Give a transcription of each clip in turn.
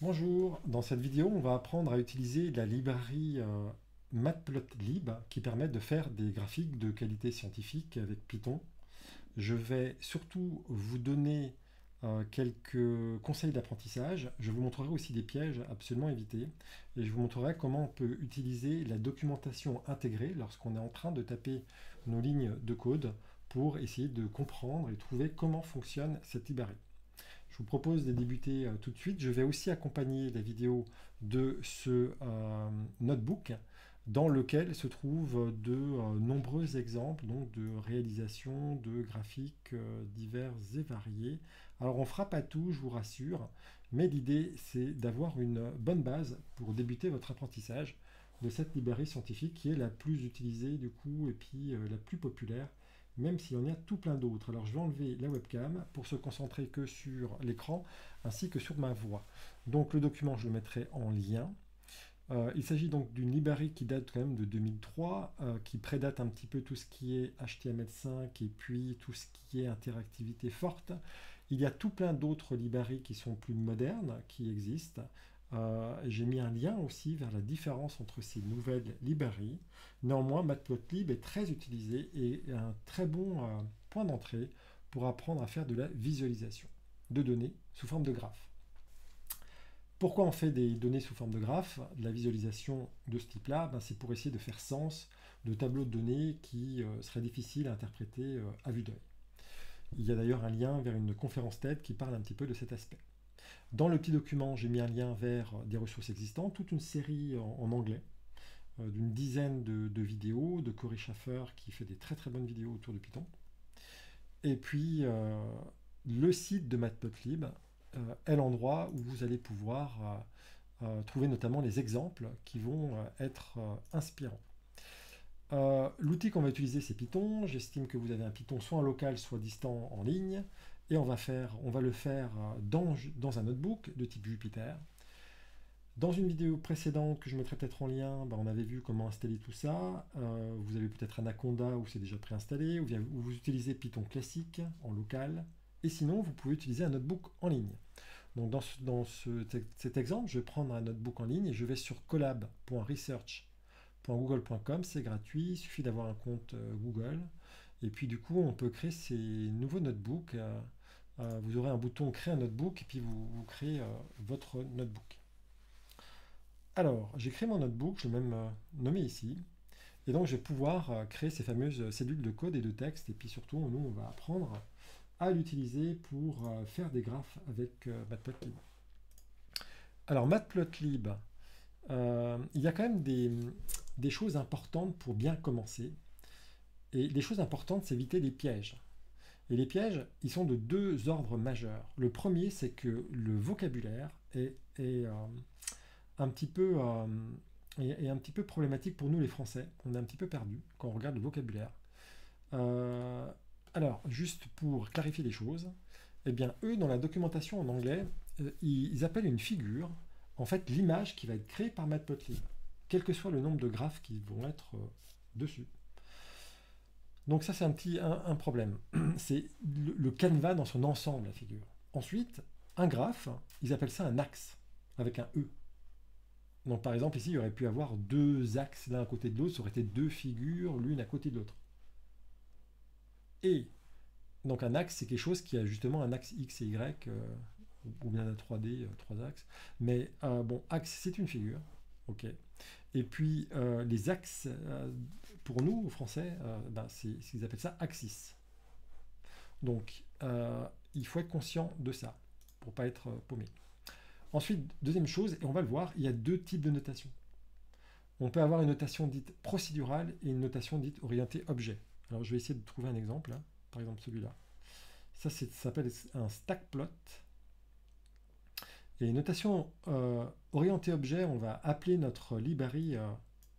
Bonjour, dans cette vidéo, on va apprendre à utiliser la librairie Matplotlib qui permet de faire des graphiques de qualité scientifique avec Python. Je vais surtout vous donner quelques conseils d'apprentissage. Je vous montrerai aussi des pièges à absolument éviter et je vous montrerai comment on peut utiliser la documentation intégrée lorsqu'on est en train de taper nos lignes de code pour essayer de comprendre et trouver comment fonctionne cette librairie. Je vous propose de débuter tout de suite. Je vais aussi accompagner la vidéo de ce notebook dans lequel se trouvent de nombreux exemples donc, de réalisation de graphiques divers et variés. Alors on ne fera pas tout, je vous rassure, mais l'idée c'est d'avoir une bonne base pour débuter votre apprentissage de cette librairie scientifique qui est la plus utilisée du coup et puis la plus populaire, même s'il y en a tout plein d'autres. Alors je vais enlever la webcam pour se concentrer que sur l'écran ainsi que sur ma voix. Donc le document, je le mettrai en lien. Il s'agit donc d'une librairie qui date quand même de 2003, qui prédate un petit peu tout ce qui est HTML5 et puis tout ce qui est interactivité forte. Il y a tout plein d'autres librairies qui sont plus modernes, qui existent. J'ai mis un lien aussi vers la différence entre ces nouvelles librairies. Néanmoins, Matplotlib est très utilisé et un très bon point d'entrée pour apprendre à faire de la visualisation de données sous forme de graphes. Pourquoi on fait des données sous forme de graphes, de la visualisation de ce type-là? C'est pour essayer de faire sens de tableaux de données qui seraient difficiles à interpréter à vue d'œil. Il y a d'ailleurs un lien vers une conférence TED qui parle un petit peu de cet aspect. Dans le petit document, j'ai mis un lien vers des ressources existantes, toute une série en anglais, d'une dizaine de vidéos, de Corey Schaffer qui fait des très très bonnes vidéos autour de Python. Et puis le site de Matplotlib est l'endroit où vous allez pouvoir trouver notamment les exemples qui vont être inspirants. L'outil qu'on va utiliser, c'est Python. J'estime que vous avez un Python soit en local, soit distant en ligne. Et on va le faire dans un notebook de type Jupyter. Dans une vidéo précédente que je mettrai peut-être en lien, on avait vu comment installer tout ça. Vous avez peut-être Anaconda où c'est déjà préinstallé, ou vous utilisez Python classique en local. Et sinon, vous pouvez utiliser un notebook en ligne. Donc dans cet exemple, je vais prendre un notebook en ligne et je vais sur collab.research.google.com, c'est gratuit, il suffit d'avoir un compte Google. Et puis du coup, on peut créer ces nouveaux notebooks. Vous aurez un bouton créer un notebook et puis vous créez votre notebook. Alors, j'ai créé mon notebook, je l'ai même nommé ici. Et donc, je vais pouvoir créer ces fameuses cellules de code et de texte. Et puis surtout, nous, on va apprendre à l'utiliser pour faire des graphes avec Matplotlib. Alors, Matplotlib, il y a quand même des choses importantes pour bien commencer. Et les choses importantes, c'est éviter les pièges. Et les pièges, ils sont de deux ordres majeurs. Le premier, c'est que le vocabulaire est un petit peu, est un petit peu problématique pour nous les Français. On est un petit peu perdu quand on regarde le vocabulaire. Alors, juste pour clarifier les choses, eh bien, eux, dans la documentation en anglais, ils appellent une figure, en fait, l'image qui va être créée par Matplotlib, quel que soit le nombre de graphes qui vont être dessus. Donc ça, c'est un problème. C'est le canevas dans son ensemble, la figure. Ensuite, un graphe, ils appellent ça un axe, avec un E. Donc par exemple, ici, il y aurait pu avoir deux axes l'un à côté de l'autre, ça aurait été deux figures, l'une à côté de l'autre. Et donc un axe, c'est quelque chose qui a justement un axe X et Y, ou bien un 3D, trois axes. Mais bon, axe, c'est une figure. Ok. Et puis les axes, pour nous, aux Français, c'est ce qu'ils appellent ça axis. Donc il faut être conscient de ça, pour ne pas être paumé. Ensuite, deuxième chose, et on va le voir, il y a deux types de notation. On peut avoir une notation dite procédurale et une notation dite orientée objet. Alors je vais essayer de trouver un exemple, hein. Par exemple celui-là. Ça s'appelle un stack plot. Et notation orientée objet, on va appeler notre librairie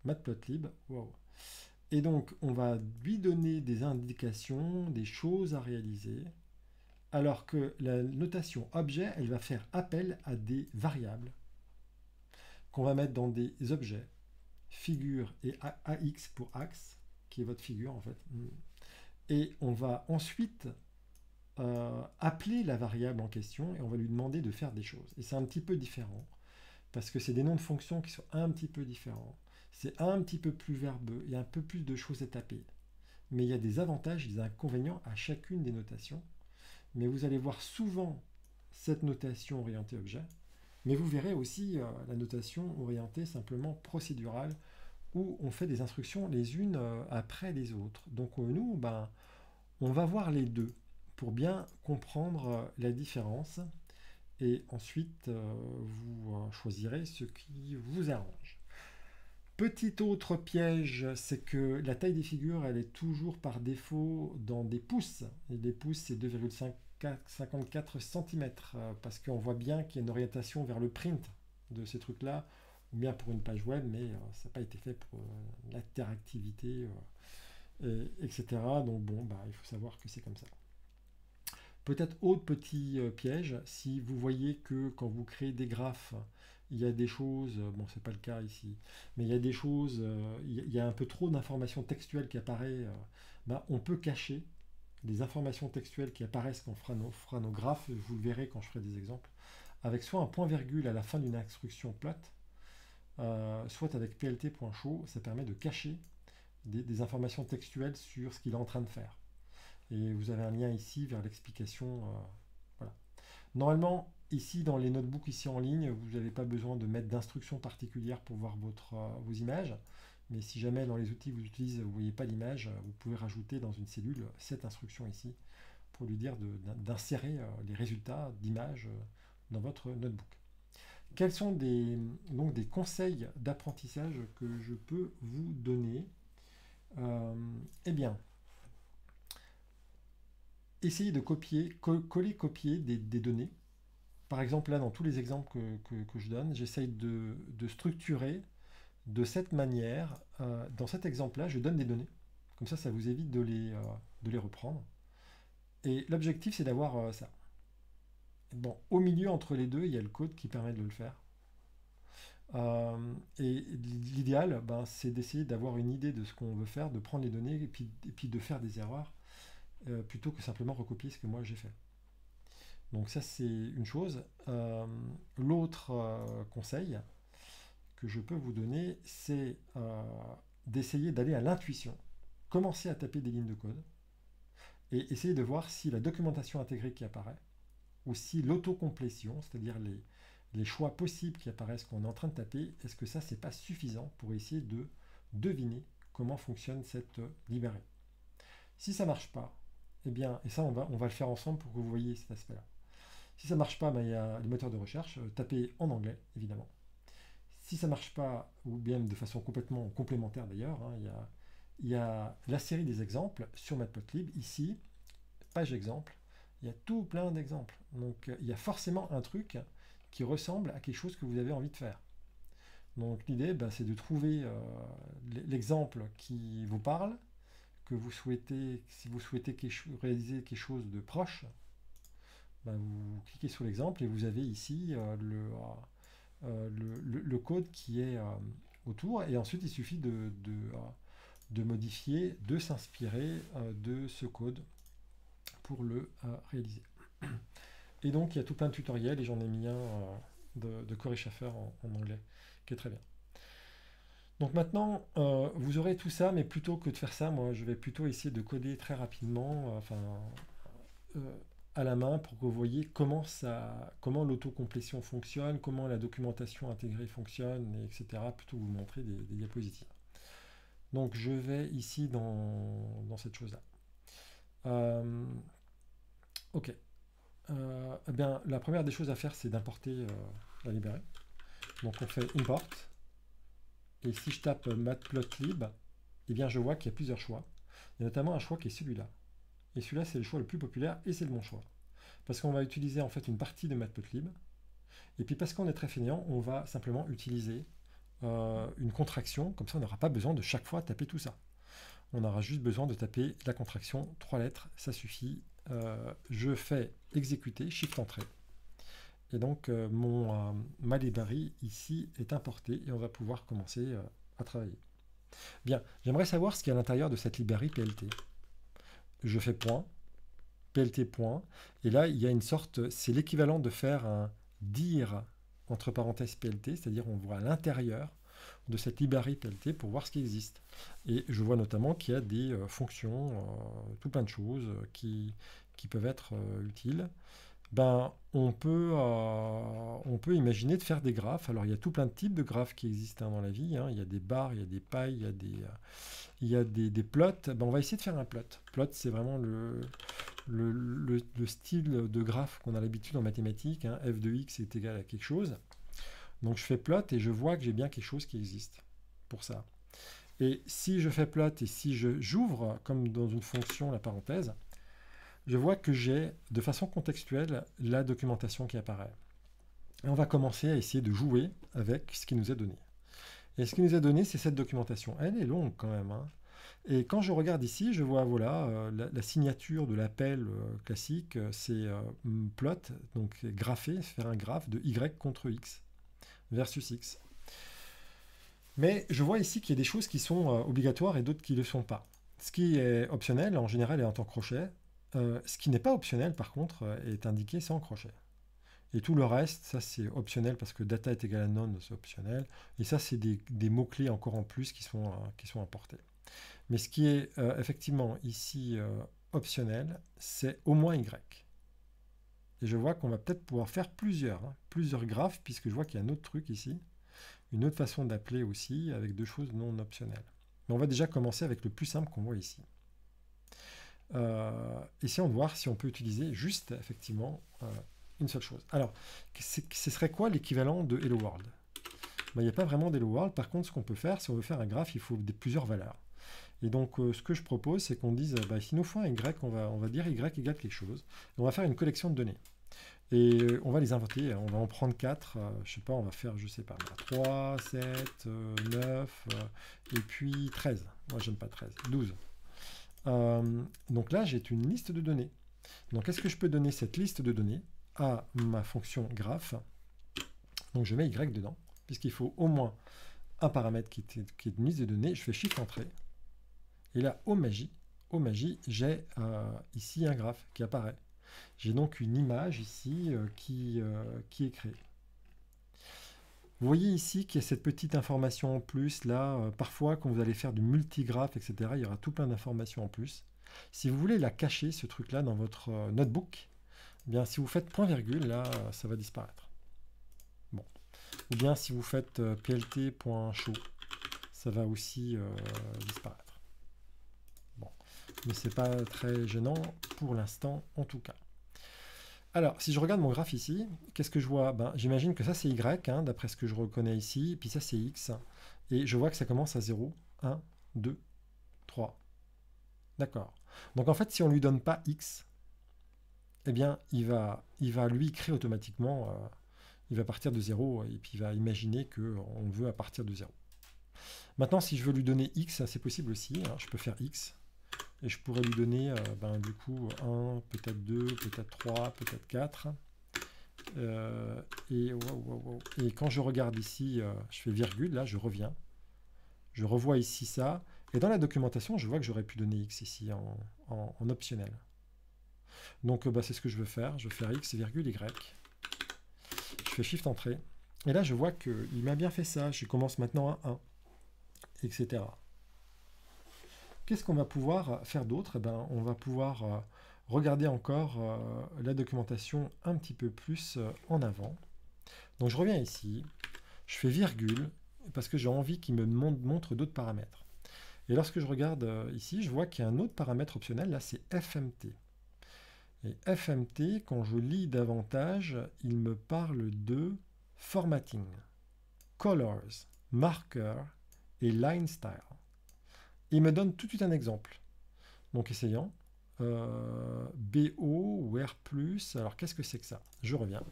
Matplotlib. Wow. Et donc on va lui donner des indications, des choses à réaliser, alors que la notation objet, elle va faire appel à des variables qu'on va mettre dans des objets, figure et AX pour axe, qui est votre figure en fait. Et on va ensuite appeler la variable en question et on va lui demander de faire des choses. Et c'est un petit peu différent, parce que c'est des noms de fonctions qui sont un petit peu différents. C'est un petit peu plus verbeux, il y a un peu plus de choses à taper. Mais il y a des avantages et des inconvénients à chacune des notations. Mais vous allez voir souvent cette notation orientée objet, mais vous verrez aussi la notation orientée simplement procédurale, où on fait des instructions les unes après les autres. Donc nous, on va voir les deux pour bien comprendre la différence, et ensuite vous choisirez ce qui vous arrange. Petit autre piège, c'est que la taille des figures, elle est toujours par défaut dans des pouces. Et des pouces, c'est 2,54 cm, parce qu'on voit bien qu'il y a une orientation vers le print de ces trucs-là, ou bien pour une page web, mais ça n'a pas été fait pour l'interactivité, etc. Donc bon, il faut savoir que c'est comme ça. Peut-être autre petit piège, si vous voyez que quand vous créez des graphes, il y a des choses, bon c'est pas le cas ici, mais il y a des choses, il y a un peu trop d'informations textuelles qui apparaissent, on peut cacher des informations textuelles qui apparaissent quand on fera nos graphes, vous le verrez quand je ferai des exemples, avec soit un point-virgule à la fin d'une instruction plate, soit avec plt.show, ça permet de cacher des informations textuelles sur ce qu'il est en train de faire. Et vous avez un lien ici vers l'explication. Voilà. Normalement, ici dans les notebooks ici en ligne, vous n'avez pas besoin de mettre d'instructions particulières pour voir vos images. Mais si jamais dans les outils que vous utilisez, vous ne voyez pas l'image, vous pouvez rajouter dans une cellule cette instruction ici pour lui dire d'insérer les résultats d'image dans votre notebook. Quels sont donc des conseils d'apprentissage que je peux vous donner? Eh bien, essayez de coller-copier des données. Par exemple, là, dans tous les exemples que je donne, j'essaye de structurer de cette manière. Dans cet exemple-là, je donne des données. Comme ça vous évite de les reprendre. Et l'objectif, c'est d'avoir ça. Bon, au milieu, entre les deux, il y a le code qui permet de le faire. Et l'idéal, c'est d'essayer d'avoir une idée de ce qu'on veut faire, de prendre les données et puis de faire des erreurs, plutôt que simplement recopier ce que moi j'ai fait. Donc ça, c'est une chose. L'autre conseil que je peux vous donner, c'est d'essayer d'aller à l'intuition. Commencer à taper des lignes de code et essayer de voir si la documentation intégrée qui apparaît, ou si l'autocomplétion, c'est-à-dire les choix possibles qui apparaissent qu'on est en train de taper, est-ce que ça, c'est pas suffisant pour essayer de deviner comment fonctionne cette librairie. Si ça marche pas, eh bien, et ça, on va le faire ensemble pour que vous voyez cet aspect-là. Si ça ne marche pas, il y a les moteurs de recherche, tapez en anglais, évidemment. Si ça ne marche pas, ou bien de façon complètement complémentaire d'ailleurs, il y a la série des exemples sur Matplotlib. Ici, page exemple, il y a tout plein d'exemples. Donc il y a forcément un truc qui ressemble à quelque chose que vous avez envie de faire. Donc l'idée, c'est de trouver l'exemple qui vous parle, que vous souhaitez, si vous souhaitez réaliser quelque chose de proche, vous cliquez sur l'exemple et vous avez ici le code qui est autour, et ensuite il suffit de modifier, de s'inspirer de ce code pour le réaliser. Et donc il y a tout plein de tutoriels, et j'en ai mis un de Corey Schaeffer en anglais, qui est très bien. Donc maintenant, vous aurez tout ça, mais plutôt que de faire ça, moi je vais plutôt essayer de coder très rapidement, à la main, pour que vous voyez comment l'autocomplétion fonctionne, comment la documentation intégrée fonctionne, etc. Plutôt que vous montrer des diapositives. Donc je vais ici dans cette chose-là. Ok. Eh bien, la première des choses à faire, c'est d'importer la librairie. Donc on fait import. Et si je tape matplotlib, eh bien je vois qu'il y a plusieurs choix. Il y a notamment un choix qui est celui-là. Et celui-là, c'est le choix le plus populaire, et c'est le bon choix. Parce qu'on va utiliser en fait une partie de Matplotlib. Et puis parce qu'on est très fainéant, on va simplement utiliser une contraction. Comme ça, on n'aura pas besoin de chaque fois taper tout ça. On aura juste besoin de taper la contraction, 3 lettres, ça suffit. Je fais exécuter, shift entrée. Et donc ma librairie ici est importée, et on va pouvoir commencer à travailler. Bien, j'aimerais savoir ce qu'il y a à l'intérieur de cette librairie PLT. Je fais point, plt point, et là il y a une sorte, c'est l'équivalent de faire un dir entre parenthèses plt, c'est-à-dire on voit à l'intérieur de cette librairie plt pour voir ce qui existe. Et je vois notamment qu'il y a des fonctions, tout plein de choses qui peuvent être utiles. Ben, on peut imaginer de faire des graphes. Alors il y a tout plein de types de graphes qui existent hein, dans la vie. Hein. Il y a des barres, il y a des pailles, il y a des plots. Ben, on va essayer de faire un plot. Plot, c'est vraiment le style de graphe qu'on a l'habitude en mathématiques. Hein. F de x est égal à quelque chose. Donc je fais plot et je vois que j'ai bien quelque chose qui existe pour ça. Et si je fais plot et si j'ouvre, comme dans une fonction, la parenthèse, je vois que j'ai, de façon contextuelle, la documentation qui apparaît. Et on va commencer à essayer de jouer avec ce qui nous est donné. Et ce qui nous est donné, c'est cette documentation. Elle est longue quand même. Hein. Et quand je regarde ici, je vois voilà, la signature de l'appel classique, c'est plot, donc grapher, faire un graphe de y contre x versus x. Mais je vois ici qu'il y a des choses qui sont obligatoires et d'autres qui ne le sont pas. Ce qui est optionnel, en général, est en temps crochet. Ce qui n'est pas optionnel, par contre, est indiqué sans crochet. Et tout le reste, ça c'est optionnel parce que data est égal à none, c'est optionnel. Et ça, c'est des mots-clés encore en plus qui sont importés. Mais ce qui est effectivement ici optionnel, c'est au moins y. Et je vois qu'on va peut-être pouvoir faire plusieurs graphes, puisque je vois qu'il y a un autre truc ici, une autre façon d'appeler aussi, avec deux choses non optionnelles. Mais on va déjà commencer avec le plus simple qu'on voit ici. Essayons de voir si on peut utiliser juste, effectivement, une seule chose. Alors, ce serait quoi l'équivalent de Hello World? Ben, il n'y a pas vraiment d'Hello World. Par contre, ce qu'on peut faire, si on veut faire un graphe, il faut plusieurs valeurs. Et donc, ce que je propose, c'est qu'on dise, s'il nous faut un Y, on va dire Y égale quelque chose. Et on va faire une collection de données. Et on va les inventer. On va en prendre 4. Je sais pas, on va faire, je sais pas, 3, 7, 9, et puis 13. Moi, j'aime pas 13. 12. Donc là, j'ai une liste de données. Donc, est-ce que je peux donner cette liste de données à ma fonction graph? Donc, je mets Y dedans, puisqu'il faut au moins un paramètre qui est une liste de données. Je fais Shift Entrée. Et là, oh magie, j'ai ici un graphe qui apparaît. J'ai donc une image ici qui est créée. Vous voyez ici qu'il y a cette petite information en plus. Là, parfois, quand vous allez faire du multigraphe, etc., il y aura tout plein d'informations en plus. Si vous voulez la cacher, ce truc-là, dans votre notebook, eh bien, si vous faites point virgule, là, ça va disparaître. Bon. Ou bien si vous faites plt.show, ça va aussi disparaître. Bon. Mais c'est pas très gênant pour l'instant, en tout cas. Alors, si je regarde mon graphe ici, qu'est-ce que je vois? J'imagine que ça c'est Y, hein, d'après ce que je reconnais ici, puis ça c'est X, et je vois que ça commence à 0, 1, 2, 3. D'accord. Donc en fait, si on ne lui donne pas X, eh bien, il va lui créer automatiquement, il va partir de 0, et puis il va imaginer qu'on veut à partir de 0. Maintenant, si je veux lui donner X, c'est possible aussi, hein, je peux faire X, et je pourrais lui donner du coup 1, peut-être 2, peut-être 3, peut-être 4. Et quand je regarde ici, je fais virgule, là je reviens. Je revois ici ça. Et dans la documentation, je vois que j'aurais pu donner X ici en optionnel. Donc c'est ce que je veux faire. Je vais faire X, virgule, Y. Je fais Shift Entrée. Et là, je vois qu'il m'a bien fait ça. Je commence maintenant à 1, etc. Qu'est-ce qu'on va pouvoir faire d'autre? On va pouvoir regarder encore la documentation un petit peu plus en avant. Donc je reviens ici, je fais virgule, parce que j'ai envie qu'il me montre d'autres paramètres. Et lorsque je regarde ici, je vois qu'il y a un autre paramètre optionnel, là c'est FMT. Et FMT, quand je lis davantage, il me parle de formatting, colors, marker et line style. Il me donne tout de suite un exemple. Donc essayons. BO ou R+. Alors qu'est-ce que c'est que ça? Je reviens.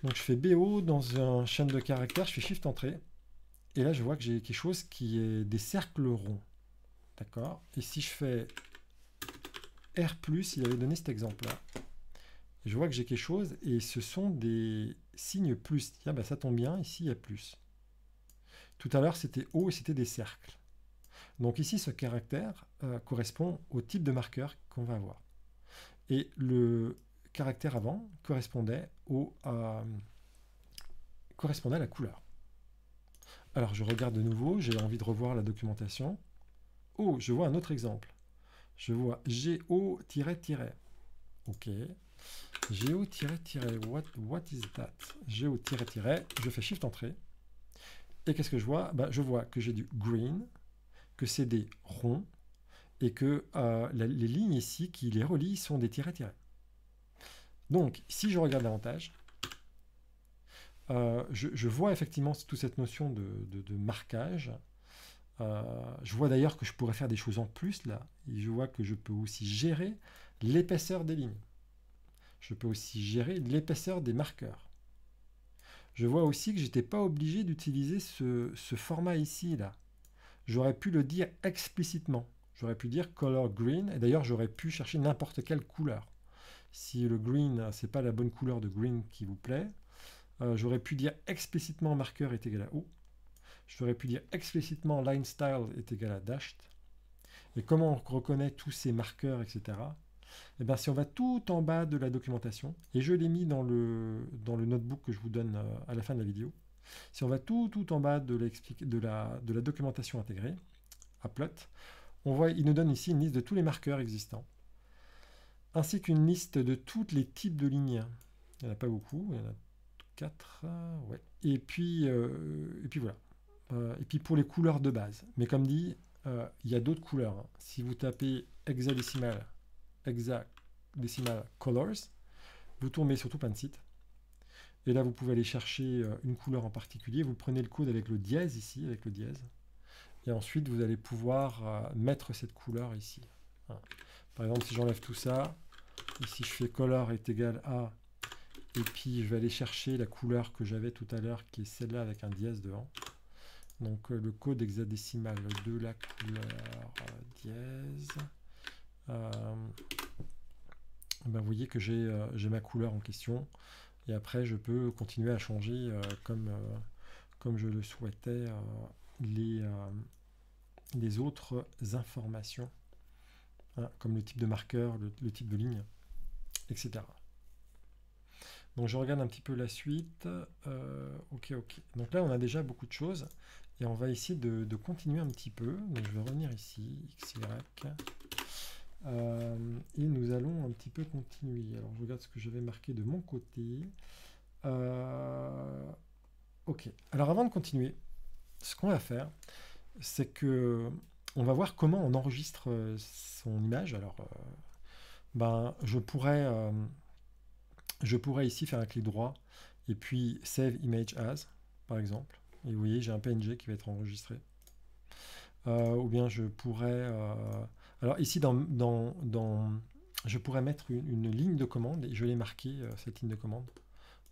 Donc je fais BO dans un chaîne de caractères, je fais Shift Entrée. Et là je vois que j'ai quelque chose qui est des cercles ronds. D'accord? Et si je fais R+, il avait donné cet exemple-là. Je vois que j'ai quelque chose et ce sont des signes plus. Tiens, ça tombe bien, ici il y a plus. Tout à l'heure c'était O et c'était des cercles. Donc ici, ce caractère correspond au type de marqueur qu'on va avoir. Et le caractère avant correspondait correspondait à la couleur. Alors je regarde de nouveau, j'ai envie de revoir la documentation. Oh, je vois un autre exemple. Je vois GO-tiret. Ok. GO-tiret. What is that? GO-tiret. Je fais Shift Entrée. Et qu'est-ce que je vois? Je vois que j'ai du green, que c'est des ronds, et que les lignes ici qui les relient sont des tirets. Donc, si je regarde davantage, je vois effectivement toute cette notion de marquage. Je vois d'ailleurs que je pourrais faire des choses en plus là. Et je vois que je peux aussi gérer l'épaisseur des lignes. Je peux aussi gérer l'épaisseur des marqueurs. Je vois aussi que je n'étais pas obligé d'utiliser ce format ici là. J'aurais pu le dire explicitement. J'aurais pu dire color green, et d'ailleurs j'aurais pu chercher n'importe quelle couleur. Si le green, c'est pas la bonne couleur de green qui vous plaît, j'aurais pu dire explicitement marqueur est égal à O. J'aurais pu dire explicitement line style est égal à dashed. Et comment on reconnaît tous ces marqueurs, etc. Eh bien, si on va tout en bas de la documentation, et je l'ai mis dans le notebook que je vous donne à la fin de la vidéo, si on va tout en bas de la documentation intégrée, à plot, on voit, il nous donne ici une liste de tous les marqueurs existants, ainsi qu'une liste de tous les types de lignes. Il n'y en a pas beaucoup, il y en a 4, ouais. Et puis voilà. Et puis pour les couleurs de base. Mais comme dit, il y a d'autres couleurs. Hein. Si vous tapez hexadécimal colors, vous tombez sur tout plein de sites. Et là, vous pouvez aller chercher une couleur en particulier. Vous prenez le code avec le dièse ici, avec le dièse. Et ensuite, vous allez pouvoir mettre cette couleur ici. Hein. Par exemple, si j'enlève tout ça, ici je fais color est égal à, et puis je vais aller chercher la couleur que j'avais tout à l'heure, qui est celle-là avec un dièse devant. Donc le code hexadécimal de la couleur dièse. Vous voyez que j'ai ma couleur en question. Et après, je peux continuer à changer comme je le souhaitais les autres informations, hein, comme le type de marqueur, le type de ligne, etc. Donc je regarde un petit peu la suite. Ok. Donc là, on a déjà beaucoup de choses. Et on va essayer de continuer un petit peu. Donc je vais revenir ici, XY. Et nous allons un petit peu continuer. Alors je regarde ce que j'avais marqué de mon côté. Ok. Alors avant de continuer, ce qu'on va faire, c'est que on va voir comment on enregistre son image. Alors, je pourrais ici faire un clic droit et puis Save Image As, par exemple. Et vous voyez, j'ai un PNG qui va être enregistré. Ou bien je pourrais... alors ici, je pourrais mettre une ligne de commande et je l'ai marqué, cette ligne de commande,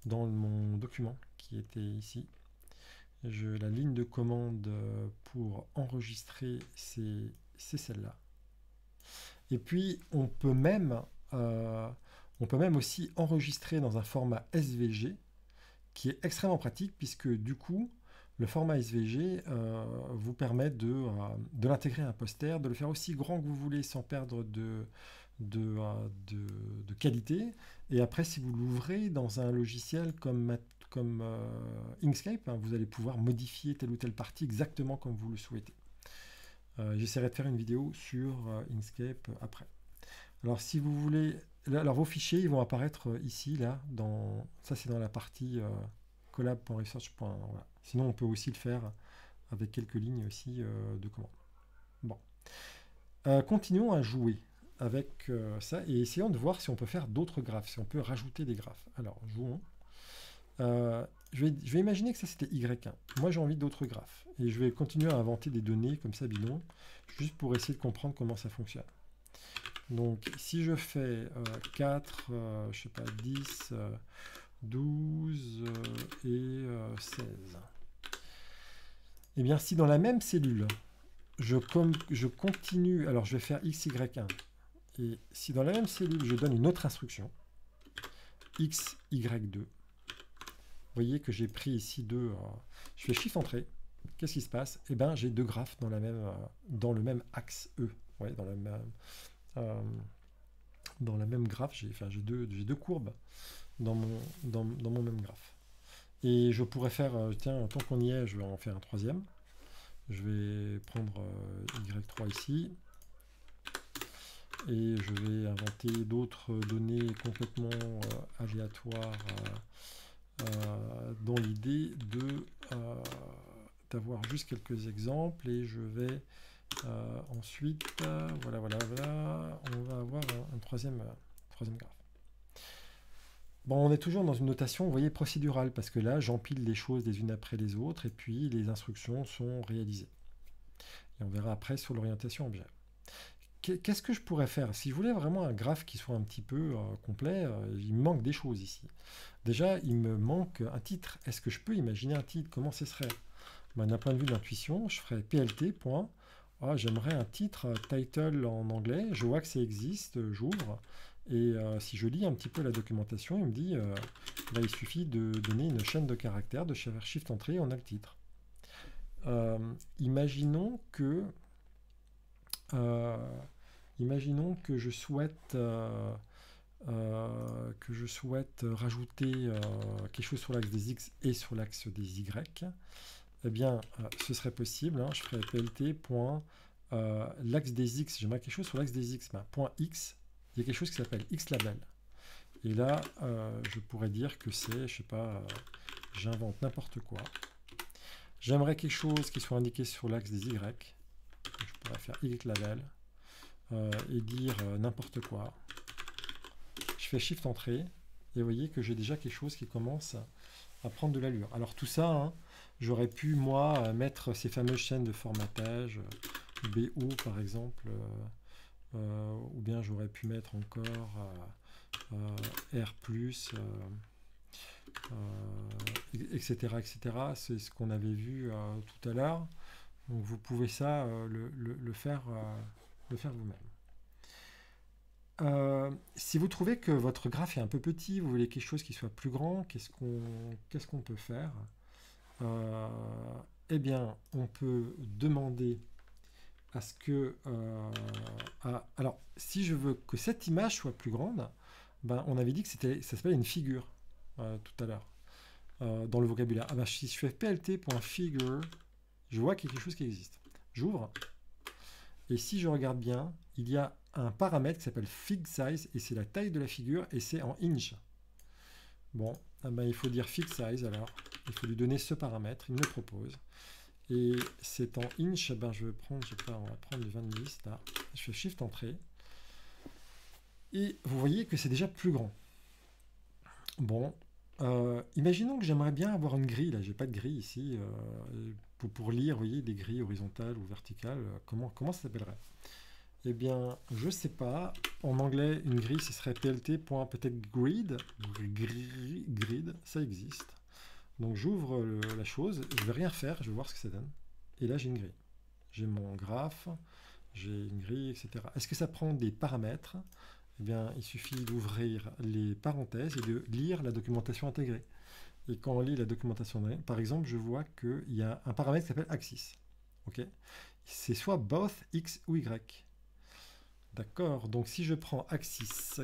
dans mon document qui était ici. La ligne de commande pour enregistrer, c'est celle-là. Et puis, on peut même aussi enregistrer dans un format SVG, qui est extrêmement pratique, puisque du coup, le format SVG vous permet de l'intégrer à un poster, de le faire aussi grand que vous voulez sans perdre de qualité. Et après, si vous l'ouvrez dans un logiciel comme Inkscape, hein, vous allez pouvoir modifier telle ou telle partie exactement comme vous le souhaitez. J'essaierai de faire une vidéo sur Inkscape après. Alors si vous voulez, alors vos fichiers ils vont apparaître ici, là, ça c'est dans la partie collab.research. Voilà. Sinon on peut aussi le faire avec quelques lignes aussi de commande. Bon. Continuons à jouer avec ça et essayons de voir si on peut faire d'autres graphes, si on peut rajouter des graphes. Alors jouons. Je vais imaginer que ça c'était Y1. Moi j'ai envie d'autres graphes. Et je vais continuer à inventer des données comme ça bidon, juste pour essayer de comprendre comment ça fonctionne. Donc si je fais 4, je sais pas, 10, 12 et 16. Et bien si dans la même cellule, je continue, alors je vais faire XY1. Et si dans la même cellule, je donne une autre instruction, XY2, vous voyez que j'ai pris ici je fais Shift Entrée. Qu'est-ce qui se passe? Eh bien, j'ai deux graphes dans le même axe E. Ouais, dans le même, dans la même graphe, j'ai deux courbes dans mon même graphe. Et je pourrais faire, tiens, tant qu'on y est, je vais en faire un troisième. Je vais prendre Y3 ici. Et je vais inventer d'autres données complètement aléatoires dans l'idée d'avoir juste quelques exemples. Et je vais ensuite, voilà, on va avoir un troisième graphe. Bon, on est toujours dans une notation, vous voyez, procédurale, parce que là, j'empile les choses les unes après les autres, et puis les instructions sont réalisées. Et on verra après sur l'orientation objet. Qu'est-ce que je pourrais faire? Si je voulais vraiment un graphe qui soit un petit peu complet, il me manque des choses ici. Déjà, il me manque un titre. Est-ce que je peux imaginer un titre? Comment ce serait? Ben, d'un point de vue d'intuition, je ferais plt. J'aimerais un titre, title en anglais. Je vois que ça existe, j'ouvre. Et si je lis un petit peu la documentation, il me dit là, il suffit de donner une chaîne de caractères, de faire Shift Entrée, on a le titre. Imaginons que je souhaite rajouter quelque chose sur l'axe des x et sur l'axe des y. Eh bien, ce serait possible. Hein, je ferais plt. L'axe des x, j'aimerais quelque chose sur l'axe des x. Point x, il y a quelque chose qui s'appelle xlabel. Et là, je pourrais dire que c'est, je sais pas, j'invente n'importe quoi. J'aimerais quelque chose qui soit indiqué sur l'axe des y. Je pourrais faire xlabel et dire n'importe quoi. Je fais Shift Entrée et vous voyez que j'ai déjà quelque chose qui commence à prendre de l'allure. Alors tout ça, hein, j'aurais pu moi mettre ces fameuses chaînes de formatage, BO par exemple, ou bien j'aurais pu mettre encore R+, etc. C'est ce qu'on avait vu tout à l'heure. Donc vous pouvez ça le faire vous-même. Si vous trouvez que votre graphe est un peu petit, vous voulez quelque chose qui soit plus grand, qu'est-ce qu'on peut faire? Eh bien, on peut demander à ce que... alors, si je veux que cette image soit plus grande, ben, on avait dit que ça s'appelle une figure tout à l'heure dans le vocabulaire. Ah ben, si je fais plt.figure, je vois qu'il y a quelque chose qui existe. J'ouvre. Et si je regarde bien, il y a un paramètre qui s'appelle fig size et c'est la taille de la figure et c'est en inch. Bon, ah ben, il faut dire fig size alors. Il faut lui donner ce paramètre, il me le propose. Et c'est en inch, ben, je vais prendre, on va prendre le 20 là. Je fais Shift Entrée. Et vous voyez que c'est déjà plus grand. Bon, imaginons que j'aimerais bien avoir une grille, là j'ai pas de grille ici, pour lire, vous voyez, des grilles horizontales ou verticales, comment ça s'appellerait? Eh bien, je sais pas, en anglais, une grille, ce serait peut-être grid, ça existe. Donc j'ouvre la chose, je vais rien faire, je vais voir ce que ça donne. Et là j'ai une grille. J'ai mon graphe, j'ai une grille, etc. Est-ce que ça prend des paramètres? Eh bien, il suffit d'ouvrir les parenthèses et de lire la documentation intégrée. Et quand on lit la documentation intégrée, par exemple, je vois qu'il y a un paramètre qui s'appelle axis. Okay, c'est soit both x ou y. D'accord, donc si je prends axis,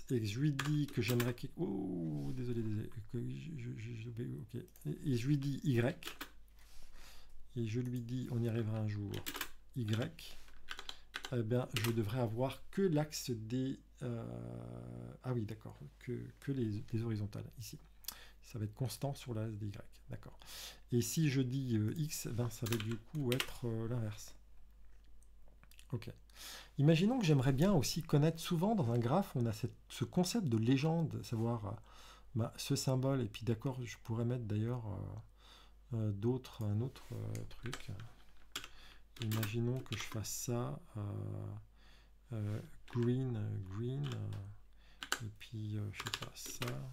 et que je lui dis que j'aimerais... Oh, désolé, okay. Et je lui dis y, et je lui dis, on y arrivera un jour, y, eh bien, je devrais avoir que l'axe des... ah oui, d'accord, que les horizontales, ici. Ça va être constant sur l'axe des y, d'accord. Et si je dis x, ben, ça va du coup être l'inverse. Ok. Imaginons que j'aimerais bien aussi connaître, souvent dans un graphe, on a ce concept de légende, savoir ce symbole, et puis d'accord, je pourrais mettre d'ailleurs un autre truc. Imaginons que je fasse ça, green, et puis je sais pas, ça.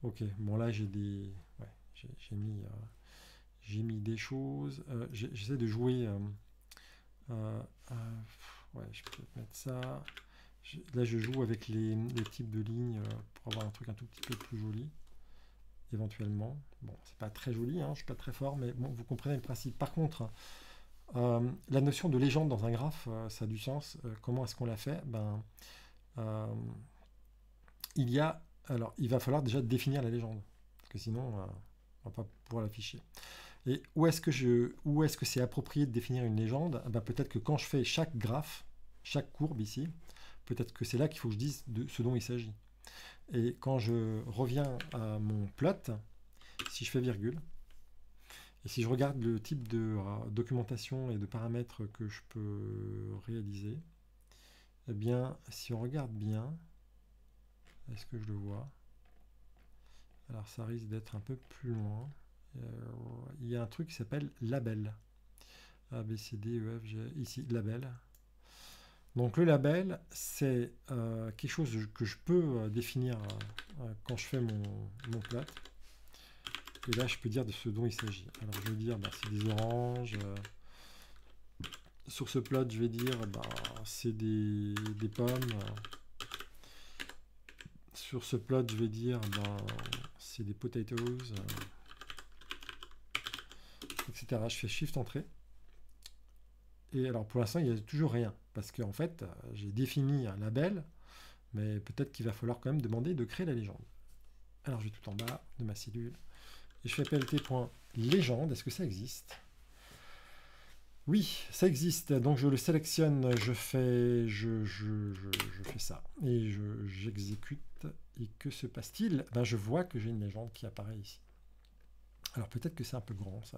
Ok, bon là j'ai des... Ouais, j'ai mis des choses, j'essaie de jouer... ouais, je peux mettre ça. Là, je joue avec les types de lignes pour avoir un truc un tout petit peu plus joli, éventuellement. Bon, c'est pas très joli, hein, je suis pas très fort, mais bon, vous comprenez le principe. Par contre, La notion de légende dans un graphe, ça a du sens. Comment est-ce qu'on l'a fait? Euh, il va falloir déjà définir la légende, parce que sinon, on va pas pouvoir l'afficher. Et où est-ce que c'est approprié de définir une légende? Peut-être que quand je fais chaque graphe, chaque courbe ici, peut-être que c'est là qu'il faut que je dise de ce dont il s'agit. Et quand je reviens à mon plot, si je fais virgule, et si je regarde le type de documentation et de paramètres que je peux réaliser, eh bien, si on regarde bien, est-ce que je le vois? Alors, ça risque d'être un peu plus loin. Il y a un truc qui s'appelle label. A, B, C, D, E, F, G, ici, label. Donc, le label, c'est quelque chose que je peux définir quand je fais mon plot. Et là, je peux dire de ce dont il s'agit. Alors, je vais dire, c'est des oranges. Sur ce plot, je vais dire, c'est des pommes. Sur ce plot, je vais dire, c'est des potatoes, etc. Je fais Shift Entrée. Et alors, pour l'instant, il n'y a toujours rien. Parce qu'en fait, j'ai défini un label, mais peut-être qu'il va falloir quand même demander de créer la légende. Alors, je vais tout en bas de ma cellule. Et je fais plt.légende. Est-ce que ça existe? Oui, ça existe. Donc je le sélectionne, je fais ça. Et j'exécute. Et que se passe-t-il? Je vois que j'ai une légende qui apparaît ici. Alors peut-être que c'est un peu grand ça.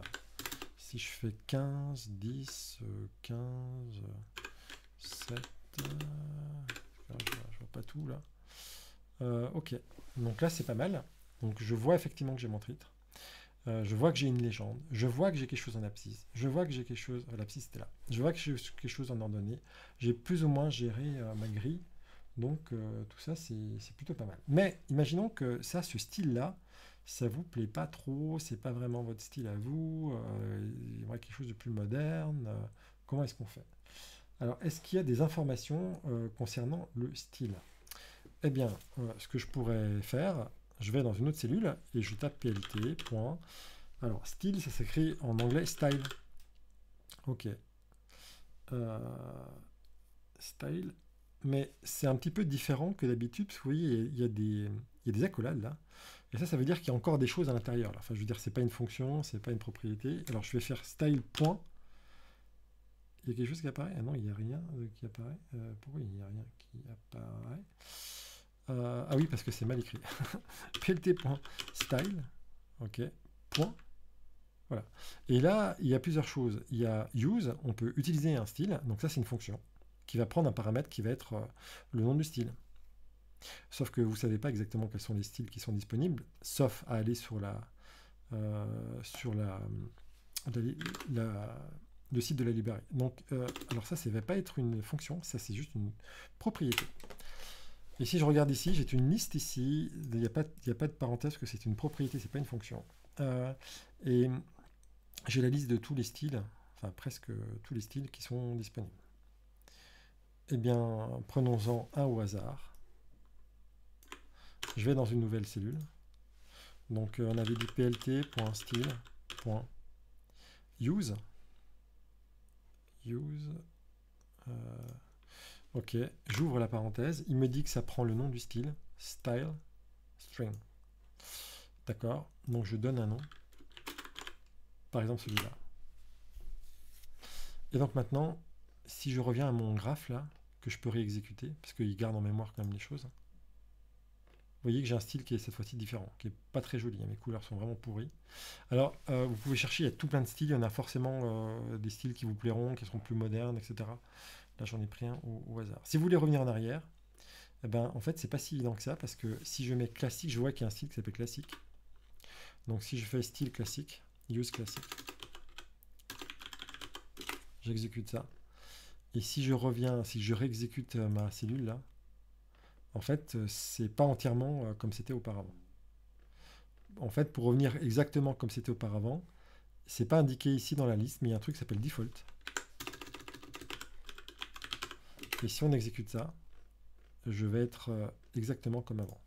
Si je fais 15, 10, 15, 7... je vois pas tout là. Ok, donc là c'est pas mal. Donc je vois effectivement que j'ai mon titre. Je vois que j'ai une légende, je vois que j'ai quelque chose en abscisse, je vois que j'ai quelque chose, l'abscisse c'était là, je vois que j'ai quelque chose en ordonnée, j'ai plus ou moins géré ma grille, donc tout ça c'est plutôt pas mal. Mais imaginons que ça, ce style-là, ça vous plaît pas trop, c'est pas vraiment votre style à vous, il y aurait quelque chose de plus moderne, comment est-ce qu'on fait? Alors, est-ce qu'il y a des informations concernant le style? Eh bien, ce que je pourrais faire, je vais dans une autre cellule et je tape plt. Alors, style, ça s'écrit en anglais style. Ok. Style. Mais c'est un petit peu différent que d'habitude, parce que vous voyez, il y a des accolades là. Et ça veut dire qu'il y a encore des choses à l'intérieur. Enfin, je veux dire, c'est pas une fonction, c'est pas une propriété. Alors, je vais faire style. Il y a quelque chose qui apparaît? Ah non, il n'y a rien qui apparaît. Pourquoi il n'y a rien qui apparaît? Ah oui, parce que c'est mal écrit. plt.style. Ok. Point. Voilà. Et là, il y a plusieurs choses. Il y a use, on peut utiliser un style. Donc ça, c'est une fonction qui va prendre un paramètre qui va être le nom du style. Sauf que vous ne savez pas exactement quels sont les styles qui sont disponibles, sauf à aller sur le site de la librairie. Donc, alors ça ne va pas être une fonction, ça c'est juste une propriété. Et si je regarde ici, j'ai une liste ici, il n'y a pas de parenthèse, parce que c'est une propriété, c'est pas une fonction. Et j'ai la liste de tous les styles, enfin presque tous les styles qui sont disponibles. Eh bien, prenons-en un au hasard. Je vais dans une nouvelle cellule. Donc, on avait dit plt.style.use. Ok, j'ouvre la parenthèse. Il me dit que ça prend le nom du style, style string. D'accord, donc je donne un nom. Par exemple celui-là. Et donc maintenant, si je reviens à mon graphe là, que je peux réexécuter, parce qu'il garde en mémoire quand même les choses, vous voyez que j'ai un style qui est cette fois-ci différent, qui est pas très joli, mes couleurs sont vraiment pourries. Alors, vous pouvez chercher, il y a tout plein de styles, il y en a forcément des styles qui vous plairont, qui seront plus modernes, etc. Là, j'en ai pris un au hasard. Si vous voulez revenir en arrière, eh ben, en fait, c'est pas si évident que ça, parce que si je mets classique, je vois qu'il y a un style qui s'appelle classique. Donc, si je fais style classique, use classique, j'exécute ça. Et si je reviens, si je réexécute ma cellule là, en fait, c'est pas entièrement comme c'était auparavant. En fait, pour revenir exactement comme c'était auparavant, c'est pas indiqué ici dans la liste, mais il y a un truc qui s'appelle default. Et si on exécute ça, je vais être exactement comme avant.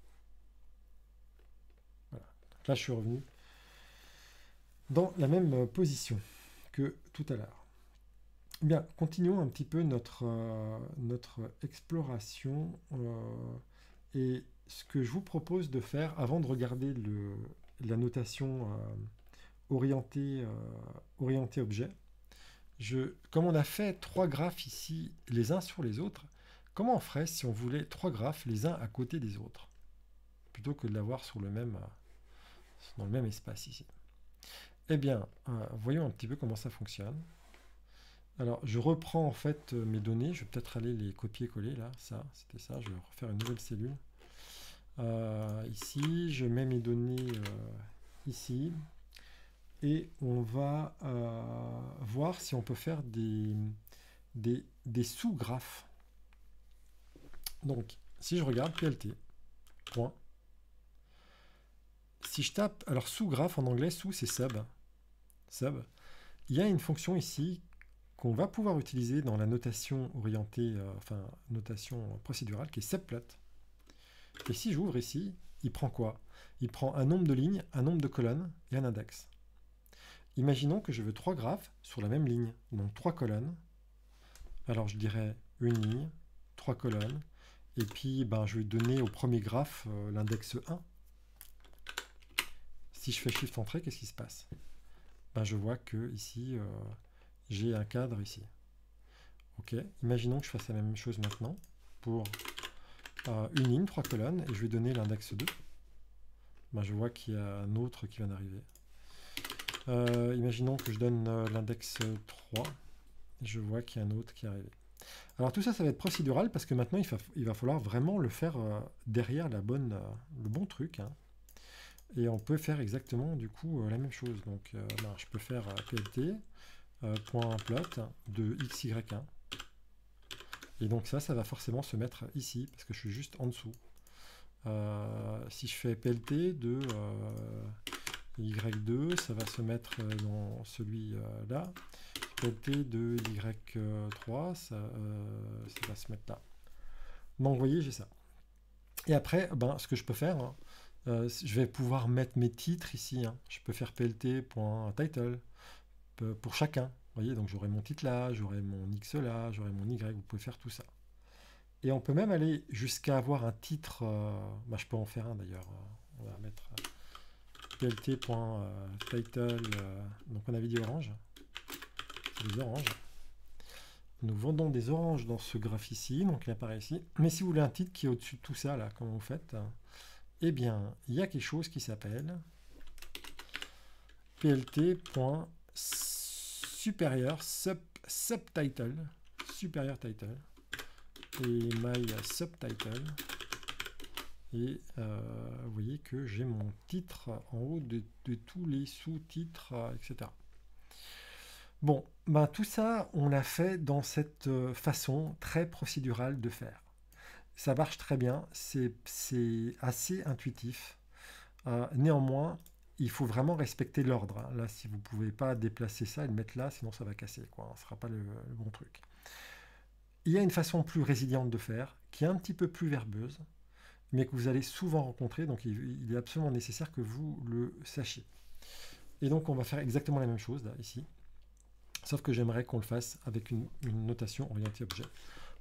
Voilà. Donc là, je suis revenu dans la même position que tout à l'heure. Bien, continuons un petit peu notre exploration. Et ce que je vous propose de faire, avant de regarder la notation orientée objet, comme on a fait trois graphes ici, les uns sur les autres, comment on ferait si on voulait trois graphes les uns à côté des autres, plutôt que de l'avoir dans le même espace ici? Eh bien, voyons un petit peu comment ça fonctionne. Alors, je reprends en fait mes données. Je vais peut-être aller les copier-coller là. Ça, c'était ça. Je vais refaire une nouvelle cellule. Ici, je mets mes données ici. Et on va voir si on peut faire des sous-graphes. Donc, si je regarde PLT, point. Si je tape, alors sous-graphe en anglais, sous c'est sub. Sub. Il y a une fonction ici qu'on va pouvoir utiliser dans la notation orientée, notation procédurale, qui est subplot. Et si j'ouvre ici, il prend quoi? Il prend un nombre de lignes, un nombre de colonnes et un index. Imaginons que je veux trois graphes sur la même ligne, donc trois colonnes. Alors je dirais une ligne, trois colonnes, et puis je vais donner au premier graphe l'index 1. Si je fais Shift Entrée, qu'est-ce qui se passe? Je vois que ici, j'ai un cadre ici. Ok, imaginons que je fasse la même chose maintenant pour une ligne, trois colonnes, et je vais donner l'index 2. Je vois qu'il y a un autre qui vient d'arriver. Imaginons que je donne l'index 3, et je vois qu'il y a un autre qui est arrivé. Alors tout ça, ça va être procédural parce que maintenant, il va falloir vraiment le faire derrière le bon truc. Hein. Et on peut faire exactement du coup la même chose. Donc je peux faire plt .plot de xy1. Et donc ça va forcément se mettre ici parce que je suis juste en dessous. Si je fais plt de y2, ça va se mettre dans celui-là. Plt de y3, ça va se mettre là. Donc vous voyez, j'ai ça. Et après, ce que je peux faire, hein, je vais pouvoir mettre mes titres ici. Hein. Je peux faire plt.title pour chacun. Vous voyez, donc j'aurai mon titre là, j'aurai mon x là, j'aurai mon y. Vous pouvez faire tout ça. Et on peut même aller jusqu'à avoir un titre. Je peux en faire un d'ailleurs. On va mettre plt.title. Donc on avait dit orange. C'est des oranges. Nous vendons des oranges dans ce graphe ici, donc il apparaît ici. Mais si vous voulez un titre qui est au-dessus de tout ça, là, comment vous faites? Eh bien, il y a quelque chose qui s'appelle plt.supérieur subtitle, supérieur title, et my subtitle. Et vous voyez que j'ai mon titre en haut de tous les sous-titres, etc. Bon, tout ça, on l'a fait dans cette façon très procédurale de faire. Ça marche très bien, c'est assez intuitif. Néanmoins, il faut vraiment respecter l'ordre. Hein. Là, si vous ne pouvez pas déplacer ça et le mettre là, sinon ça va casser. Ce ne sera pas le bon truc. Il y a une façon plus résiliente de faire, qui est un petit peu plus verbeuse, mais que vous allez souvent rencontrer, donc il est absolument nécessaire que vous le sachiez. Et donc, on va faire exactement la même chose, là, ici. Sauf que j'aimerais qu'on le fasse avec une notation orientée objet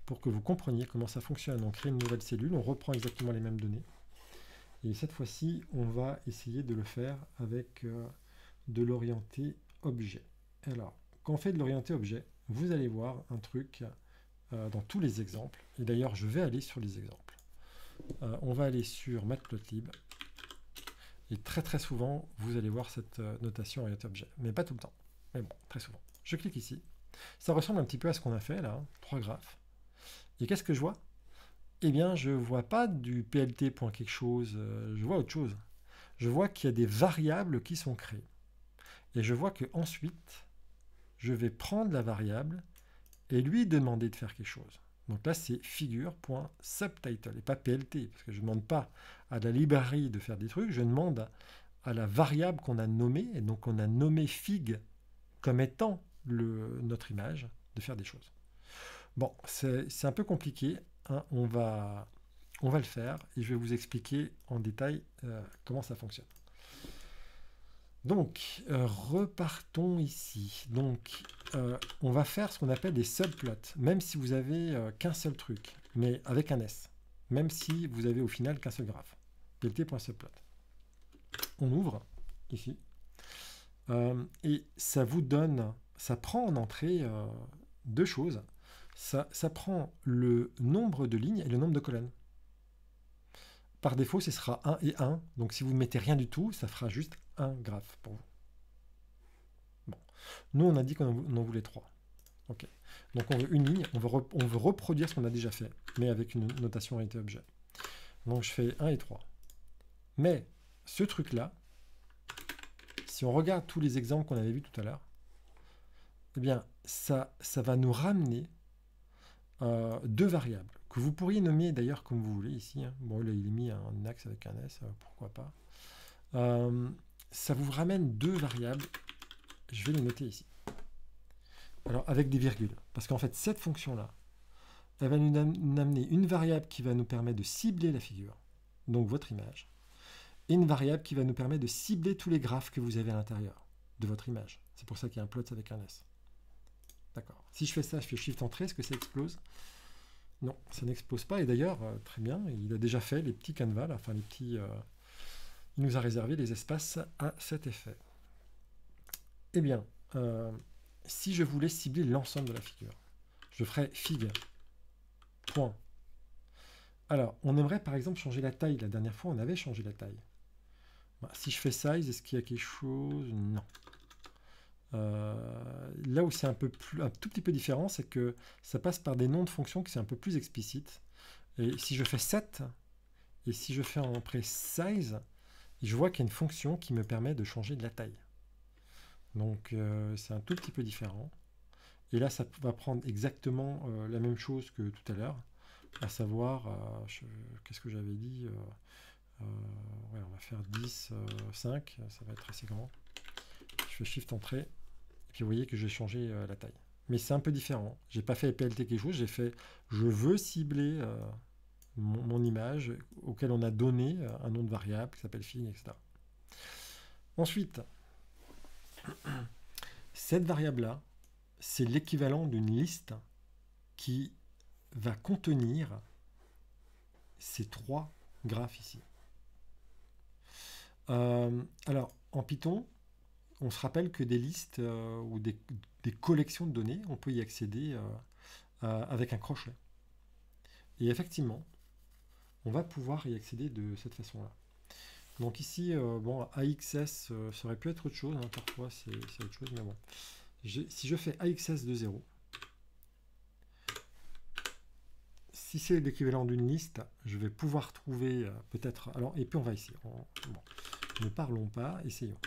pour que vous compreniez comment ça fonctionne. On crée une nouvelle cellule, on reprend exactement les mêmes données. Et cette fois-ci, on va essayer de le faire avec de l'orienté objet. Alors, quand on fait de l'orienté objet, vous allez voir un truc dans tous les exemples. Et d'ailleurs, je vais aller sur les exemples. On va aller sur Matplotlib. Et très très souvent, vous allez voir cette notation orientée objet. Mais pas tout le temps. Mais bon, très souvent. Je clique ici. Ça ressemble un petit peu à ce qu'on a fait là, trois graphes. Et qu'est-ce que je vois? Eh bien, je ne vois pas du plt. Quelque chose, je vois autre chose. Je vois qu'il y a des variables qui sont créées. Et je vois qu'ensuite, je vais prendre la variable et lui demander de faire quelque chose. Donc là, c'est figure.subtitle et pas plt, parce que je ne demande pas à la librairie de faire des trucs, je demande à la variable qu'on a nommée, et donc on a nommé fig comme étant notre image, de faire des choses. Bon, c'est un peu compliqué, hein, on va le faire, et je vais vous expliquer en détail comment ça fonctionne. Donc, repartons ici. Donc, on va faire ce qu'on appelle des subplots, même si vous avez qu'un seul truc, mais avec un S, même si vous avez au final qu'un seul graphe. pt.subplot. On ouvre ici, et ça vous donne, ça prend en entrée deux choses. Ça prend le nombre de lignes et le nombre de colonnes. Par défaut, ce sera 1 et 1, donc si vous ne mettez rien du tout, ça fera juste un graphe pour vous. Bon. Nous, on a dit qu'on en voulait 3. Ok. Donc on veut une ligne, on veut reproduire ce qu'on a déjà fait, mais avec une notation réalité objet. Donc je fais 1 et 3. Mais ce truc-là, si on regarde tous les exemples qu'on avait vus tout à l'heure, eh bien, ça va nous ramener deux variables, que vous pourriez nommer d'ailleurs comme vous voulez ici. Hein. Bon, là, il est mis en axe avec un S, pourquoi pas. Ça vous ramène deux variables, je vais les noter ici. Alors, avec des virgules, parce qu'en fait, cette fonction-là, elle va nous amener une variable qui va nous permettre de cibler la figure, donc votre image, et une variable qui va nous permettre de cibler tous les graphes que vous avez à l'intérieur de votre image. C'est pour ça qu'il y a un plot avec un S. D'accord. Si je fais ça, je fais Shift Entrée, est-ce que ça explose? Non, ça n'explose pas. Et d'ailleurs, très bien, il a déjà fait les petits canevas, là, enfin les petits... il nous a réservé les espaces à cet effet. Eh bien, si je voulais cibler l'ensemble de la figure, je ferais fig. Point. Alors, on aimerait par exemple changer la taille. La dernière fois, on avait changé la taille. Bah, si je fais size, est-ce qu'il y a quelque chose? Non. Là où c'est un tout petit peu différent, c'est que ça passe par des noms de fonctions qui sont un peu plus explicites. Et si je fais set, et si je fais en pré size, je vois qu'il y a une fonction qui me permet de changer de la taille. Donc c'est un tout petit peu différent. Et là, ça va prendre exactement la même chose que tout à l'heure, à savoir, qu'est-ce que j'avais dit ouais, on va faire 10, 5, ça va être assez grand. Je fais Shift Entrée, et puis vous voyez que j'ai changé la taille. Mais c'est un peu différent. J'ai pas fait PLT quelque chose, j'ai fait je veux cibler mon image auquel on a donné un nom de variable qui s'appelle fig, etc. Ensuite, cette variable-là, c'est l'équivalent d'une liste qui va contenir ces trois graphes ici. Alors, en Python, on se rappelle que des listes ou des collections de données, on peut y accéder avec un crochet. Et effectivement, on va pouvoir y accéder de cette façon-là. Donc ici, bon, AXS, ça aurait pu être autre chose, hein, parfois c'est autre chose, mais bon. Si je fais AXS de 0, si c'est l'équivalent d'une liste, je vais pouvoir trouver peut-être... Alors, et puis on va ici. Bon, ne parlons pas, essayons.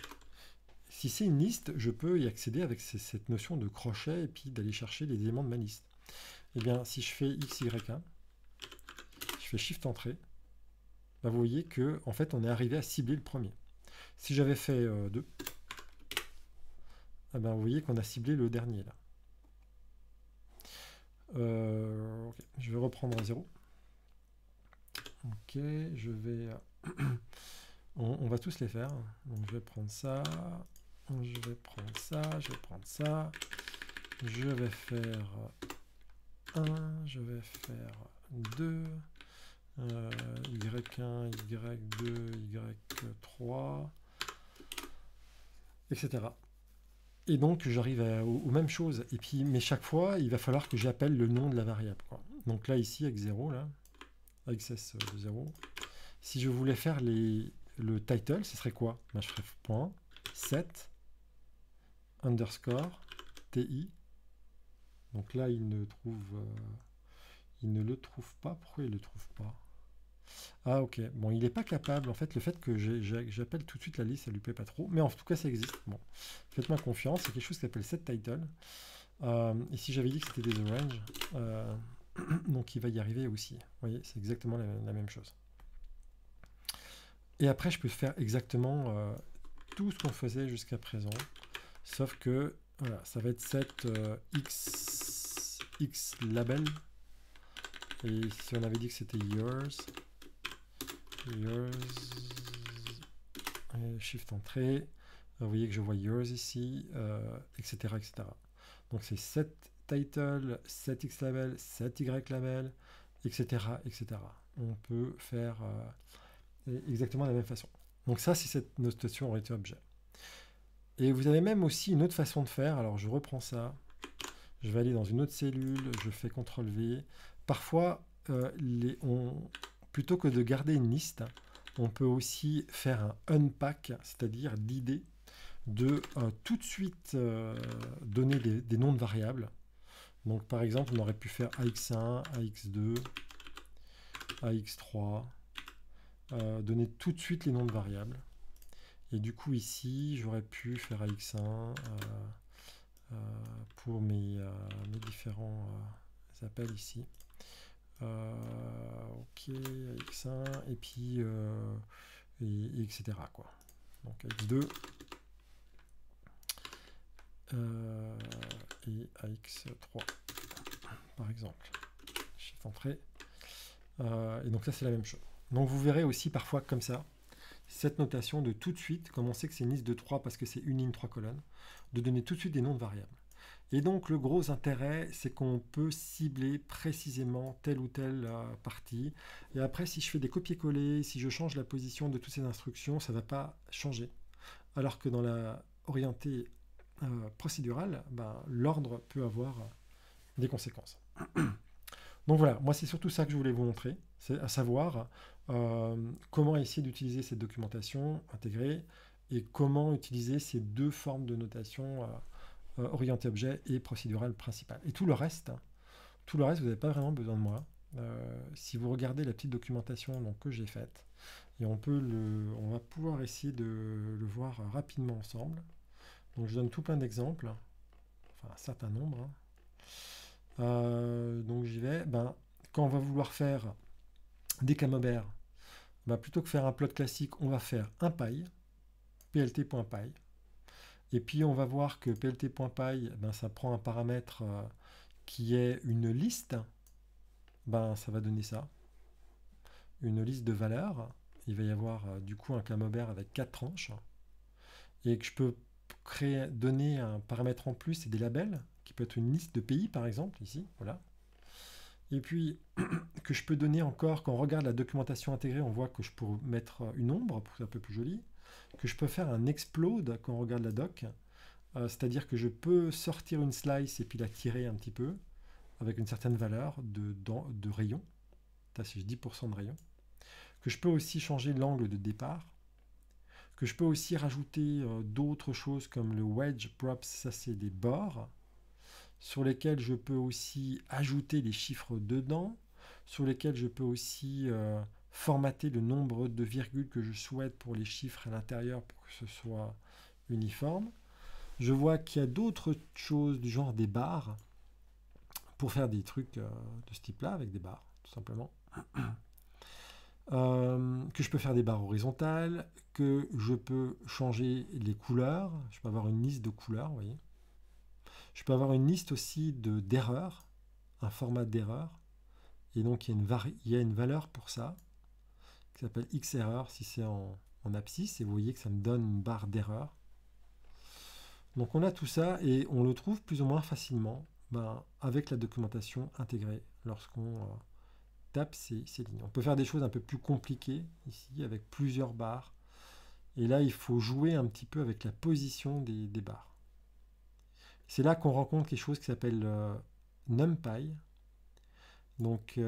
Si c'est une liste, je peux y accéder avec cette notion de crochet et puis d'aller chercher les éléments de ma liste. Eh bien, si je fais XY1, je fais Shift Entrée, bah vous voyez que en fait, on est arrivé à cibler le premier. Si j'avais fait 2, eh ben, vous voyez qu'on a ciblé le dernier là. Okay. Je vais reprendre à 0. Ok, je vais... on va tous les faire. Donc je vais prendre ça, je vais prendre ça, je vais prendre ça. Je vais faire 1, je vais faire 2, Y1, Y2, Y3, etc. Et donc j'arrive aux mêmes choses. Et puis, mais chaque fois, il va falloir que j'appelle le nom de la variable, quoi. Donc là, ici, avec 0, là, access de 0. Si je voulais faire le title, ce serait quoi? Ben, je ferais point, set, underscore, ti. Donc là, il ne le trouve pas. Pourquoi il ne le trouve pas? Ah, ok. Bon, il n'est pas capable. En fait, le fait que j'appelle tout de suite la liste, ça lui plaît pas trop. Mais en tout cas, ça existe. Bon, faites-moi confiance. C'est quelque chose qui s'appelle setTitle. Et si j'avais dit que c'était des orange, donc il va y arriver aussi. Vous voyez, c'est exactement la même chose. Et après, je peux faire exactement tout ce qu'on faisait jusqu'à présent. Sauf que, voilà, ça va être set x label. Et si on avait dit que c'était yours, Shift Entrée, vous voyez que je vois yours ici, etc., etc. Donc c'est set title, set x label, set y label, etc., etc. On peut faire exactement de la même façon. Donc ça, c'est cette notation orientée objet. Et vous avez même aussi une autre façon de faire. Alors je reprends ça. Je vais aller dans une autre cellule. Je fais CTRL-V. Parfois, plutôt que de garder une liste, on peut aussi faire un unpack, c'est-à-dire l'idée de tout de suite donner des noms de variables. Donc par exemple, on aurait pu faire AX1, AX2, AX3, donner tout de suite les noms de variables. Et du coup ici, j'aurais pu faire AX1 pour mes différents appels ici. Ok, AX1, et puis etc. quoi. Donc AX2 et AX3 par exemple. Shift entrée. Et donc ça c'est la même chose. Donc vous verrez aussi parfois comme ça, cette notation de tout de suite, comme on sait que c'est une liste de 3 parce que c'est une ligne 3 colonnes, de donner tout de suite des noms de variables. Et donc le gros intérêt, c'est qu'on peut cibler précisément telle ou telle partie. Et après, si je fais des copier-coller, si je change la position de toutes ces instructions, ça ne va pas changer. Alors que dans la orientée procédurale, l'ordre peut avoir des conséquences. Donc voilà, moi c'est surtout ça que je voulais vous montrer, c'est à savoir comment essayer d'utiliser cette documentation intégrée et comment utiliser ces deux formes de notation orienté objet et procédural principal. Et tout le reste, vous n'avez pas vraiment besoin de moi. Si vous regardez la petite documentation donc, que j'ai faite, et on va pouvoir essayer de le voir rapidement ensemble. Donc je donne tout plein d'exemples, enfin un certain nombre. Donc j'y vais. Quand on va vouloir faire des camemberts, plutôt que faire un plot classique, on va faire un py, plt.py. Et puis on va voir que plt.py, ça prend un paramètre qui est une liste. Ça va donner ça. Une liste de valeurs. Il va y avoir du coup un camembert avec 4 tranches. Et que je peux donner un paramètre en plus, c'est des labels, qui peut être une liste de pays par exemple, ici, voilà. Et puis, que je peux donner encore, quand on regarde la documentation intégrée, on voit que je peux mettre une ombre, pour que c'est un peu plus joli, que je peux faire un explode quand on regarde la doc, c'est-à-dire que je peux sortir une slice et puis la tirer un petit peu, avec une certaine valeur de rayon, là c'est 10% de rayon, que je peux aussi changer l'angle de départ, que je peux aussi rajouter d'autres choses comme le wedge props, ça c'est des bords, sur lesquels je peux aussi ajouter des chiffres dedans, sur lesquels je peux aussi formater le nombre de virgules que je souhaite pour les chiffres à l'intérieur pour que ce soit uniforme. Je vois qu'il y a d'autres choses du genre des barres pour faire des trucs de ce type-là avec des barres, tout simplement. Que je peux faire des barres horizontales, que je peux changer les couleurs, je peux avoir une liste de couleurs, vous voyez. Je peux avoir une liste aussi d'erreurs, un format d'erreur, et donc il y a une valeur pour ça, qui s'appelle xerror si c'est en abscisse, et vous voyez que ça me donne une barre d'erreur. Donc on a tout ça, et on le trouve plus ou moins facilement avec la documentation intégrée, lorsqu'on tape ces lignes. On peut faire des choses un peu plus compliquées, ici, avec plusieurs barres, et là il faut jouer un petit peu avec la position des barres. C'est là qu'on rencontre quelque chose qui s'appelle NumPy. Donc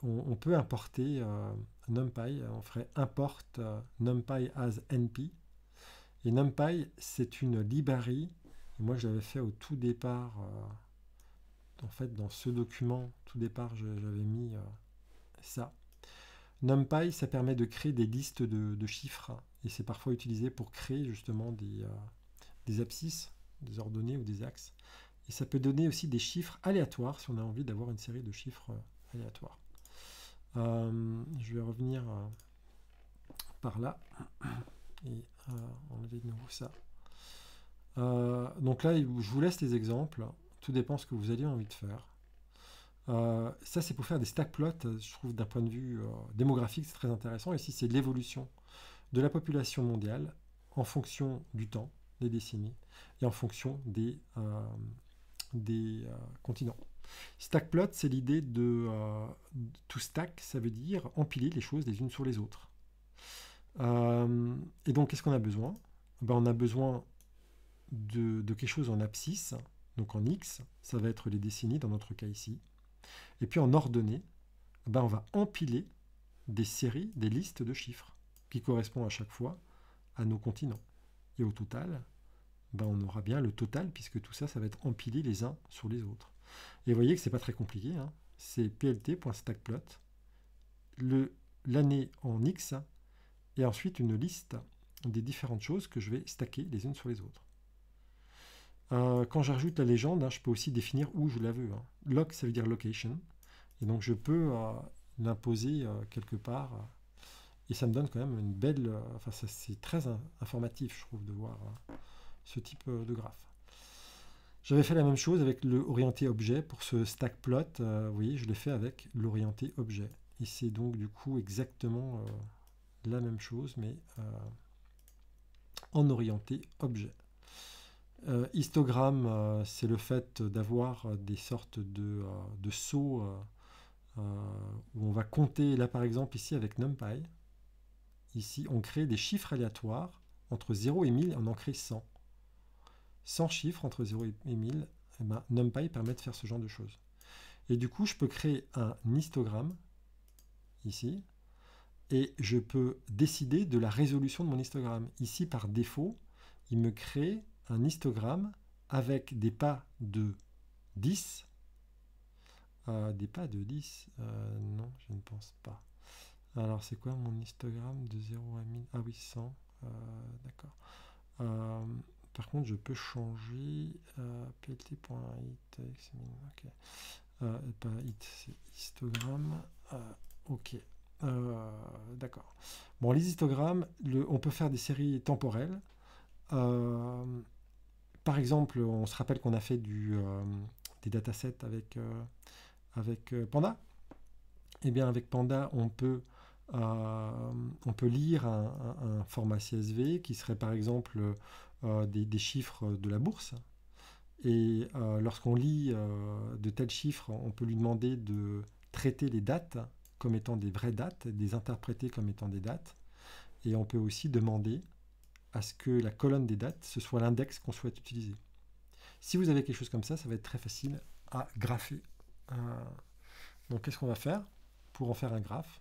on peut importer NumPy, on ferait import NumPy as NP. Et NumPy, c'est une librairie. Et moi, je l'avais fait au tout départ. En fait, dans ce document, tout départ, j'avais mis ça. NumPy, ça permet de créer des listes de chiffres. Et c'est parfois utilisé pour créer justement des abscisses, des ordonnées ou des axes. Et ça peut donner aussi des chiffres aléatoires si on a envie d'avoir une série de chiffres aléatoires. Je vais revenir par là et enlever de nouveau ça. Donc là, je vous laisse les exemples. Tout dépend de ce que vous avez envie de faire. Ça, c'est pour faire des stack plots. Je trouve d'un point de vue démographique, c'est très intéressant. Ici, c'est l'évolution de la population mondiale en fonction du temps, des décennies, et en fonction des continents. Stackplot, c'est l'idée de to stack, ça veut dire empiler les choses les unes sur les autres. Et donc, qu'est-ce qu'on a besoin? Ben, on a besoin de quelque chose en abscisse, donc en X, ça va être les décennies dans notre cas ici. Et puis en ordonnée, ben, on va empiler des séries, des listes de chiffres qui correspondent à chaque fois à nos continents. Et au total, ben, on aura bien le total puisque tout ça, ça va être empilé les uns sur les autres. Et vous voyez que c'est pas très compliqué, hein. C'est plt.stackplot, l'année en X, et ensuite une liste des différentes choses que je vais stacker les unes sur les autres. Quand j'ajoute la légende, hein, je peux aussi définir où je la veux. Hein. Loc, ça veut dire location. Et donc je peux l'imposer quelque part. Et ça me donne quand même une belle... enfin, c'est très informatif, je trouve, de voir ce type de graphe. J'avais fait la même chose avec le orienté objet pour ce stack plot. Vous voyez, je l'ai fait avec l'orienté objet. Et c'est donc du coup exactement la même chose, mais en orienté objet. Histogramme, c'est le fait d'avoir des sortes de sauts où on va compter, là par exemple ici avec NumPy, ici on crée des chiffres aléatoires entre 0 et 1000, on en crée 100. 100 chiffres entre 0 et 1000, et ben, NumPy permet de faire ce genre de choses. Et du coup, je peux créer un histogramme, ici, et je peux décider de la résolution de mon histogramme. Ici, par défaut, il me crée un histogramme avec des pas de 10. Des pas de 10 non, je ne pense pas. Alors, c'est quoi mon histogramme de 0 à 1000? Ah oui, 100. D'accord. Par contre, je peux changer plt.it. Ok. Pas it, c'est histogramme. Ok. D'accord. Bon, les histogrammes, on peut faire des séries temporelles. Par exemple, on se rappelle qu'on a fait des datasets avec Panda. Eh bien, avec Panda, on peut lire un format CSV qui serait par exemple des chiffres de la bourse. Et lorsqu'on lit de tels chiffres, on peut lui demander de traiter les dates comme étant des vraies dates, des interpréter comme étant des dates. Et on peut aussi demander à ce que la colonne des dates, ce soit l'index qu'on souhaite utiliser. Si vous avez quelque chose comme ça, ça va être très facile à grapher. Donc qu'est-ce qu'on va faire pour en faire un graphe?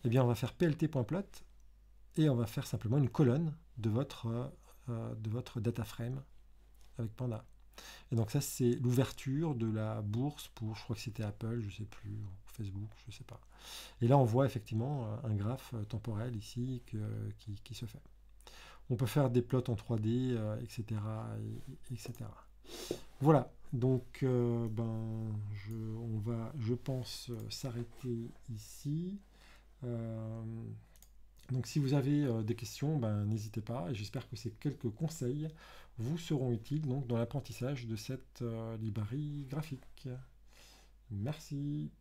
Eh bien, on va faire plt.plot et on va faire simplement une colonne de votre data frame avec Panda. Et donc ça, c'est l'ouverture de la bourse pour, je crois que c'était Apple, je ne sais plus, ou Facebook, je ne sais pas. Et là, on voit effectivement un graphe temporel ici qui se fait. On peut faire des plots en 3D, etc., etc. Voilà, donc on va, je pense, s'arrêter ici. Donc si vous avez des questions, n'hésitez pas, et j'espère que ces quelques conseils vous seront utiles donc, dans l'apprentissage de cette librairie graphique. Merci.